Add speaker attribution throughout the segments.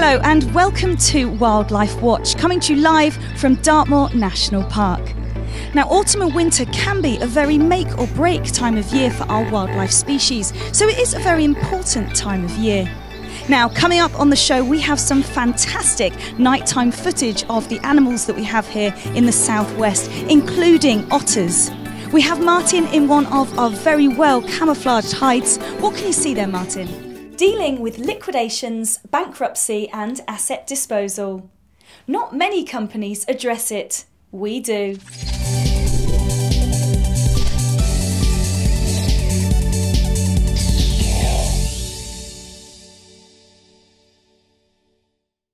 Speaker 1: Hello and welcome to Wildlife Watch, coming to you live from Dartmoor National Park. Now, autumn and winter can be a very make or break time of year for our wildlife species, so it is a very important time of year. Now, coming up on the show, we have some fantastic nighttime footage of the animals that we have here in the southwest, including otters. We have Martin in one of our very well camouflaged hides. What can you see there, Martin? Dealing with liquidations, bankruptcy and asset disposal. Not many companies address it. We do.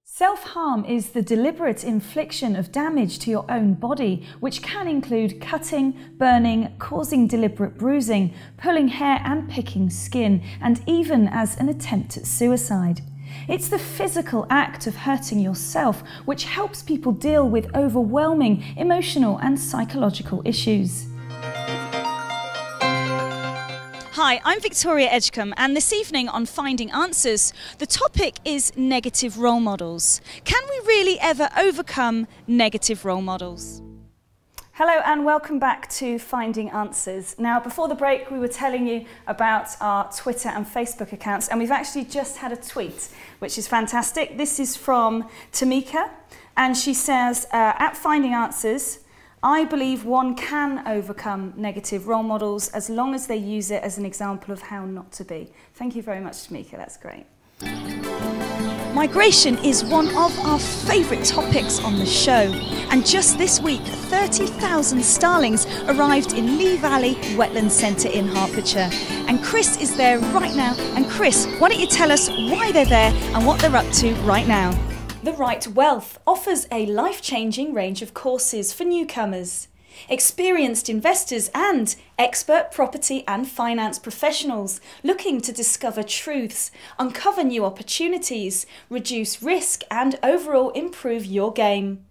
Speaker 1: Self-harm is the deliberate infliction of damage to your own body, which can include cutting, burning, causing deliberate bruising, pulling hair and picking skin, and even as an attempt at suicide. It's the physical act of hurting yourself which helps people deal with overwhelming emotional and psychological issues. Hi, I'm Victoria Edgecombe, and this evening on Finding Answers, the topic is negative role models. Can we really ever overcome negative role models? Hello and welcome back to Finding Answers. Now, before the break, we were telling you about our Twitter and Facebook accounts, and we've actually just had a tweet, which is fantastic. This is from Tamika, and she says, at Finding Answers, I believe one can overcome negative role models as long as they use it as an example of how not to be. Thank you very much, Tamika, that's great. Migration is one of our favourite topics on the show, and just this week 30,000 starlings arrived in Lee Valley Wetland Centre in Hertfordshire, and Chris is there right now. And Chris, why don't you tell us why they're there and what they're up to right now? The Right Wealth offers a life-changing range of courses for newcomers, experienced investors and expert property and finance professionals looking to discover truths, uncover new opportunities, reduce risk and overall improve your game.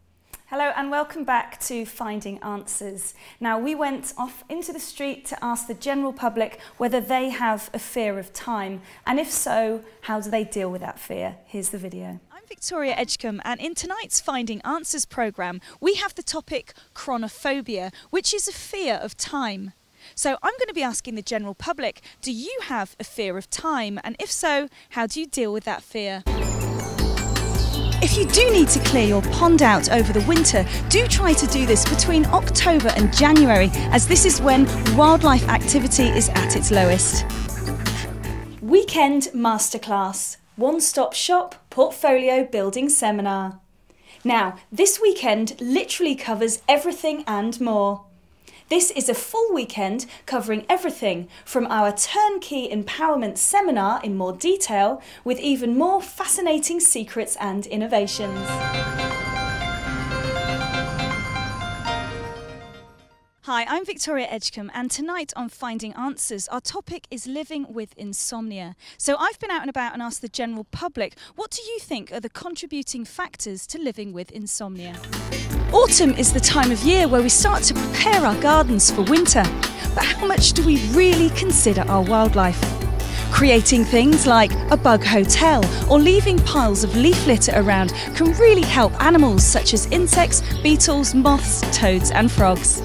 Speaker 1: Hello and welcome back to Finding Answers. Now, we went off into the street to ask the general public whether they have a fear of time, and if so, how do they deal with that fear? Here's the video. I'm Victoria Edgecombe, and in tonight's Finding Answers programme, we have the topic chronophobia, which is a fear of time. So I'm going to be asking the general public, do you have a fear of time? And if so, how do you deal with that fear? If you do need to clear your pond out over the winter, do try to do this between October and January, as this is when wildlife activity is at its lowest. Weekend Masterclass, one-stop shop portfolio building seminar. Now, this weekend literally covers everything and more. This is a full weekend covering everything from our turnkey empowerment seminar in more detail, with even more fascinating secrets and innovations. Hi, I'm Victoria Edgecombe, and tonight on Finding Answers, our topic is living with insomnia. So I've been out and about and asked the general public, what do you think are the contributing factors to living with insomnia? Autumn is the time of year where we start to prepare our gardens for winter. But how much do we really consider our wildlife? Creating things like a bug hotel or leaving piles of leaf litter around can really help animals such as insects, beetles, moths, toads and frogs.